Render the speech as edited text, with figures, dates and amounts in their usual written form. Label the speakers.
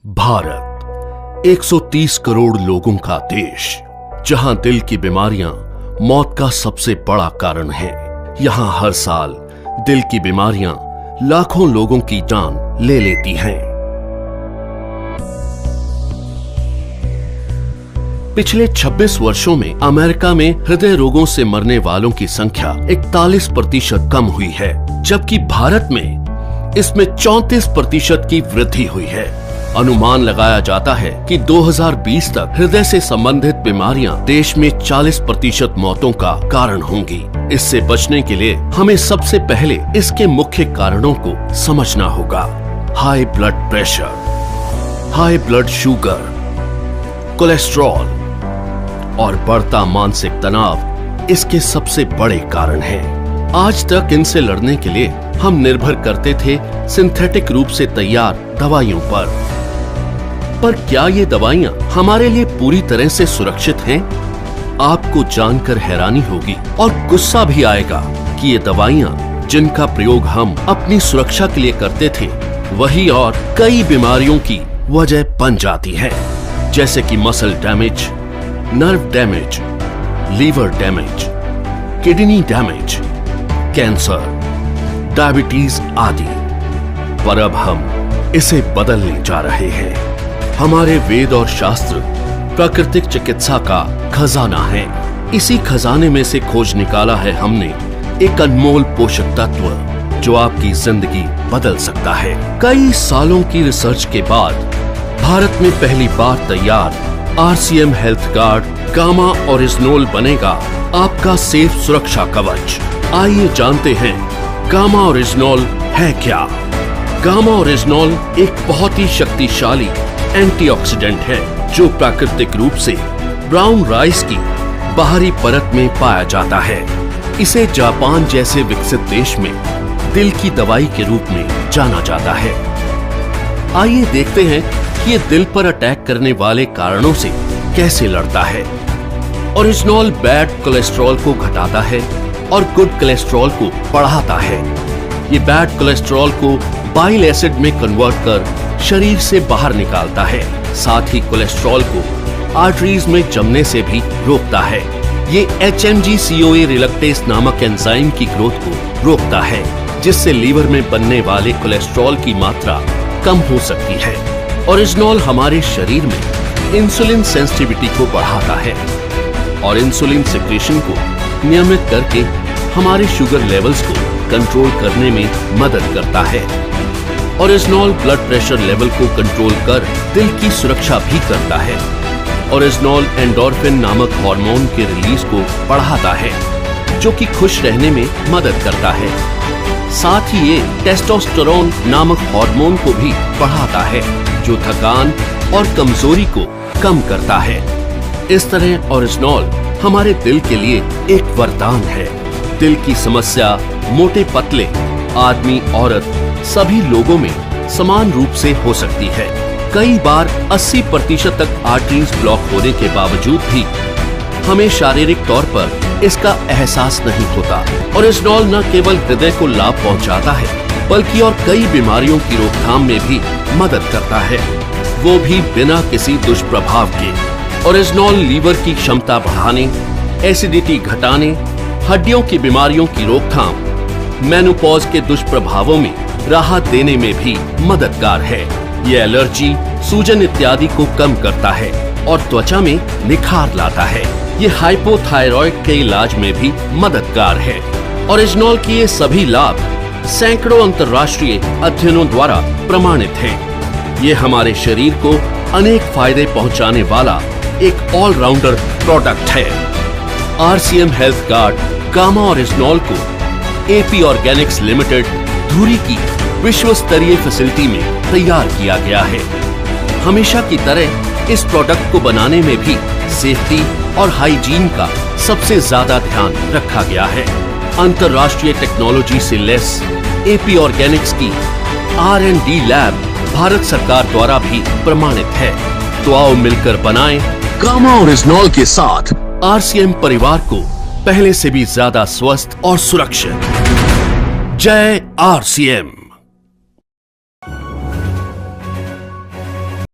Speaker 1: भारत 130 करोड़ लोगों का देश, जहां दिल की बीमारियां मौत का सबसे बड़ा कारण है। यहां हर साल दिल की बीमारियां लाखों लोगों की जान ले लेती हैं। पिछले 26 वर्षों में अमेरिका में हृदय रोगों से मरने वालों की संख्या 41% कम हुई है, जबकि भारत में इसमें 34% की वृद्धि हुई है। अनुमान लगाया जाता है कि 2020 तक हृदय से संबंधित बीमारियां देश में 40% मौतों का कारण होंगी। इससे बचने के लिए हमें सबसे पहले इसके मुख्य कारणों को समझना होगा। High blood pressure, high blood sugar, cholesterol और बढ़ता मानसिक तनाव इसके सबसे बड़े कारण हैं। आज तक इनसे लड़ने के लिए हम निर्भर करते थे सिंथेटिक रूप से तैयार दवाइयों पर क्या ये दवाइयां हमारे लिए पूरी तरह से सुरक्षित हैं? आपको जानकर हैरानी होगी और गुस्सा भी आएगा कि ये दवाइयां जिनका प्रयोग हम अपनी सुरक्षा के लिए करते थे, वही और कई बीमारियों की वजह बन जाती है, जैसे कि muscle damage, nerve damage, liver damage, kidney damage, cancer, diabetes आदि। पर अब हम इसे बदलने जा रहे हैं। हमारे वेद और शास्त्र प्राकृतिक चिकित्सा का खजाना है। इसी खजाने में से खोज निकाला है हमने एक अनमोल पोषक तत्व जो आपकी जिंदगी बदल सकता है। कई सालों की रिसर्च के बाद भारत में पहली बार तैयार RCM हेल्थ गार्ड गामा ओरिजिनोल बनेगा आपका सेफ सुरक्षा कवच। आइए जानते हैं गामा ओरिजिनोल है क्या। गामा ओरिजिनोल एक बहुत ही शक्तिशाली एंटीऑक्सीडेंट है जो प्राकृतिक रूप से ब्राउन राइस की बाहरी परत में पाया जाता है। इसे जापान जैसे विकसित देश में दिल की दवाई के रूप में जाना जाता है। आइए देखते हैं कि ये दिल पर अटैक करने वाले कारणों से कैसे लड़ता है। ओरिजिनोल बैड कोलेस्ट्रॉल को घटाता है और गुड कोलेस्ट्रॉल को बढ़ाता है। ये बैड कोलेस्ट्रॉल को बाइल एसिड में कन्वर्ट कर शरीर से बाहर निकालता है। साथ ही कोलेस्ट्रॉल को आर्टरीज में जमने से भी रोकता है। ये HMG-CoA रिलक्टेस नामक एंजाइम की ग्रोथ को रोकता है, जिससे लीवर में बनने वाले कोलेस्ट्रॉल की मात्रा कम हो सकती है। ओरिजिनोल हमारे शरीर में इंसुलिन सेंसिटिविटी को बढ़ाता है और इंसुलिन सिक्रेशन को नियमित करके हमारे शुगर लेवल्स को कंट्रोल करने में मदद करता है। ओरिजिनोल ब्लड प्रेशर लेवल को कंट्रोल कर दिल की सुरक्षा भी करता है। ओरिजिनोल एंडोर्फिन नामक हार्मोन के रिलीज को बढ़ाता है, जो कि खुश रहने में मदद करता है। साथ ही ये टेस्टोस्टेरोन नामक हार्मोन को भी बढ़ाता है, जो थकान और कमजोरी को कम करता है। इस तरह ओरिजिनोल हमारे दिल के लिए एक वरदान है। दिल की समस्या मोटे पतले, आदमी औरत सभी लोगों में समान रूप से हो सकती है। कई बार 80% तक आर्टरीज ब्लॉक होने के बावजूद भी हमें शारीरिक तौर पर इसका एहसास नहीं होता। ओरिजिनोल न केवल हृदय को लाभ पहुंचाता है, बल्कि और कई बीमारियों की रोकथाम में भी मदद करता है, वो भी बिना किसी दुष्प्रभाव के। ओरिजिनोल लीवर की क्षमता बढ़ाने, एसिडिटी घटाने, हड्डियों की बीमारियों की रोकथाम, मेनोपॉज के दुष्प्रभावों में राहत देने में भी मददगार है। ये एलर्जी, सूजन इत्यादि को कम करता है और त्वचा में निखार लाता है। ये हाइपोथायरॉइड के इलाज में भी मददगार है। ओरिजिनोल के ये सभी लाभ सैकड़ों अंतर्राष्ट्रीय अध्ययनों द्वारा प्रमाणित हैं। ये हमारे शरीर को अनेक फायदे पहुंचाने वाला एक ऑलराउंडर प्रोडक्ट है। RCM हेल्थ गार्ड गामा ओरिजिनोल को AP ऑर्गेनिक्स लिमिटेड धुरी की विश्व स्तरीय फैसिलिटी में तैयार किया गया है। हमेशा की तरह इस प्रोडक्ट को बनाने में भी सेफ्टी और हाइजीन का सबसे ज्यादा ध्यान रखा गया है। अंतर्राष्ट्रीय टेक्नोलॉजी से लैस AP ऑर्गेनिक्स की R&D लैब भारत सरकार द्वारा भी प्रमाणित है। तो आओ मिलकर बनाएं गामा ओरिजिनोल के साथ RCM परिवार को पहले से भी ज्यादा स्वस्थ और सुरक्षित। जय RCM।